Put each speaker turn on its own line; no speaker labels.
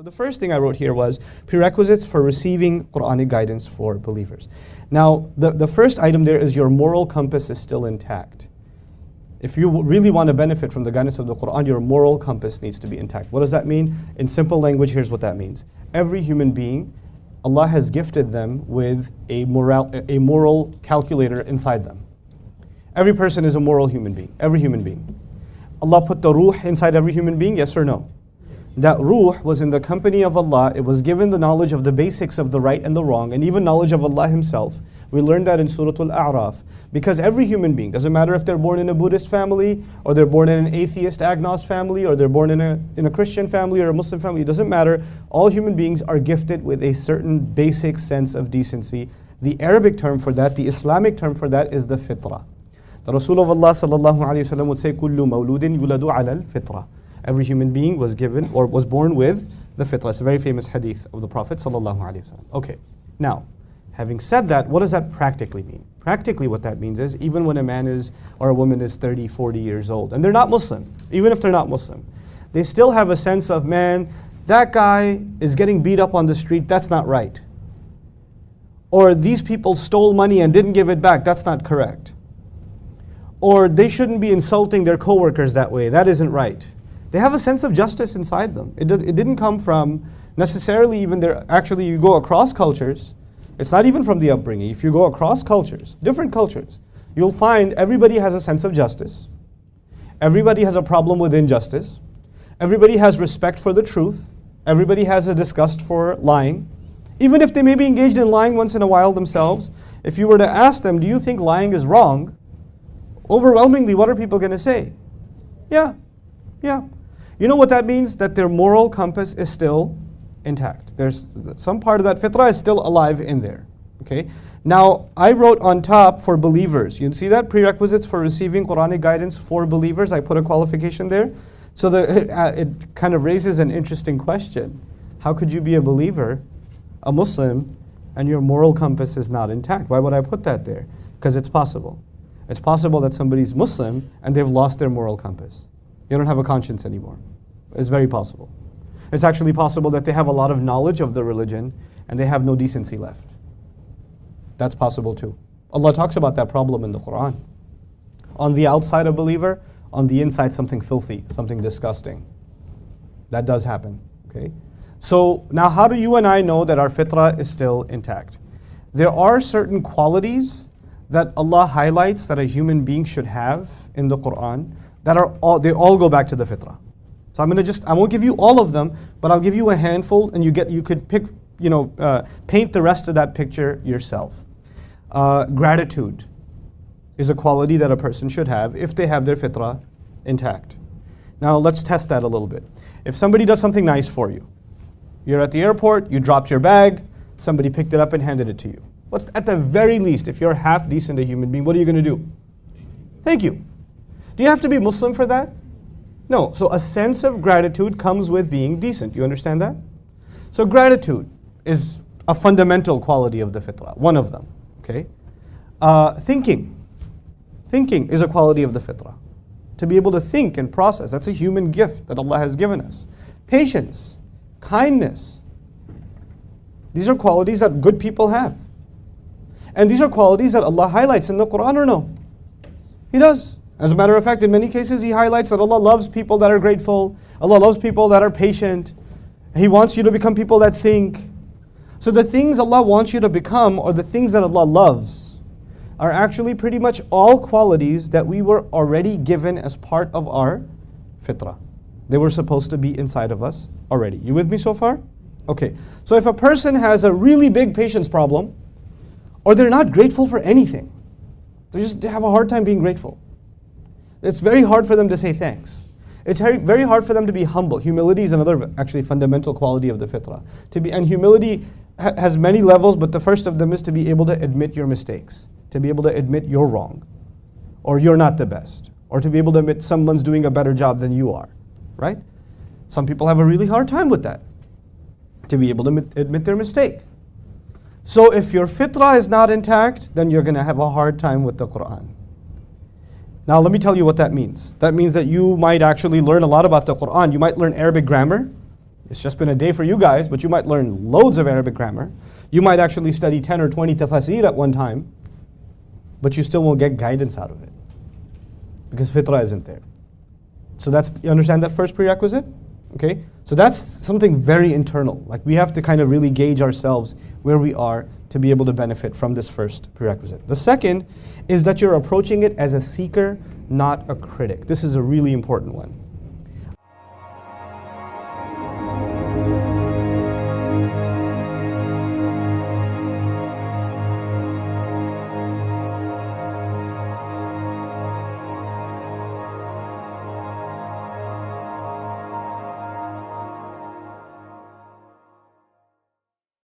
the first thing I wrote here was prerequisites for receiving Quranic guidance for believers. Now, the first item there is your moral compass is still intact. If you really want to benefit from the guidance of the Quran, your moral compass needs to be intact. What does that mean? In simple language, here's what that means. Every human being, Allah has gifted them with a moral calculator inside them. Every person is a moral human being, every human being. Allah put the ruh inside every human being, yes or no? That ruh was in the company of Allah. It was given the knowledge of the basics of the right and the wrong, and even knowledge of Allah Himself. We learned that in Surah Al-A'raf. Because every human being, doesn't matter if they're born in a Buddhist family, or they're born in an atheist agnost family, or they're born in a Christian family or a Muslim family, it doesn't matter. All human beings are gifted with a certain basic sense of decency. The Arabic term for that, the Islamic term for that is the fitrah. The Rasul of Allah sallallahu alayhi wa sallam would say, كُلُّ مَوْلُودٍ يُولَدُ عَلَى الْفِطْرَةِ. Every human being was given or was born with the fitrah. It's a very famous hadith of the Prophet sallallahu alayhi wa sallam. Okay, now, having said that, what does that practically mean? Practically what that means is, even when a man is, or a woman is 30, 40 years old, and they're not Muslim, even if they're not Muslim, they still have a sense of, man, that guy is getting beat up on the street, that's not right. Or these people stole money and didn't give it back, that's not correct. Or they shouldn't be insulting their coworkers that way, that isn't right. They have a sense of justice inside them. It didn't come from necessarily even their, actually you go across cultures, it's not even from the upbringing. If you go across cultures, different cultures, you'll find everybody has a sense of justice. Everybody has a problem with injustice. Everybody has respect for the truth. Everybody has a disgust for lying. Even if they may be engaged in lying once in a while themselves, if you were to ask them, do you think lying is wrong? Overwhelmingly, what are people going to say? Yeah. You know what that means? That their moral compass is still intact. There's some part of that fitrah is still alive in there. Okay. Now, I wrote on top for believers. You see that? Prerequisites for receiving Quranic guidance for believers. I put a qualification there. So it kind of raises an interesting question. How could you be a believer, a Muslim, and your moral compass is not intact? Why would I put that there? Because it's possible. It's possible that somebody's Muslim and they've lost their moral compass. They don't have a conscience anymore. It's very possible. It's actually possible that they have a lot of knowledge of the religion and they have no decency left. That's possible too. Allah talks about that problem in the Quran. On the outside a believer, on the inside something filthy, something disgusting. That does happen. Okay. So now how do you and I know that our fitrah is still intact? There are certain qualities that Allah highlights that a human being should have in the Quran that they all go back to the fitrah. So I won't give you all of them, but I'll give you a handful, and you could pick, paint the rest of that picture yourself. Gratitude is a quality that a person should have if they have their fitrah intact. Now let's test that a little bit. If somebody does something nice for you, you're at the airport, you dropped your bag, somebody picked it up and handed it to you. What's at the very least, if you're half decent a human being, what are you going to do? Thank you. Do you have to be Muslim for that? No. So a sense of gratitude comes with being decent. You understand that? So gratitude is a fundamental quality of the fitrah, one of them. Okay. Thinking is a quality of the fitrah. To be able to think and process, that's a human gift that Allah has given us. Patience, kindness. These are qualities that good people have. And these are qualities that Allah highlights in the Quran, or no? He does. As a matter of fact, in many cases, He highlights that Allah loves people that are grateful. Allah loves people that are patient. He wants you to become people that think. So the things Allah wants you to become, or the things that Allah loves, are actually pretty much all qualities that we were already given as part of our fitrah. They were supposed to be inside of us already. You with me so far? Okay. So if a person has a really big patience problem, or they're not grateful for anything, they have a hard time being grateful. It's very hard for them to say thanks. It's very hard for them to be humble. Humility is another actually fundamental quality of the fitrah. And humility has many levels, but the first of them is to be able to admit your mistakes, to be able to admit you're wrong, or you're not the best, or to be able to admit someone's doing a better job than you are, right? Some people have a really hard time with that, to be able to admit their mistake. So if your fitrah is not intact, then you're going to have a hard time with the Quran. Now let me tell you what that means. That means that you might actually learn a lot about the Quran. You might learn Arabic grammar. It's just been a day for you guys, but you might learn loads of Arabic grammar. You might actually study 10 or 20 tafsir at one time, but you still won't get guidance out of it because fitrah isn't there. So you understand that first prerequisite? Okay? So that's something very internal. Like we have to kind of really gauge ourselves where we are to be able to benefit from this first prerequisite. The second is that you're approaching it as a seeker, not a critic. This is a really important one.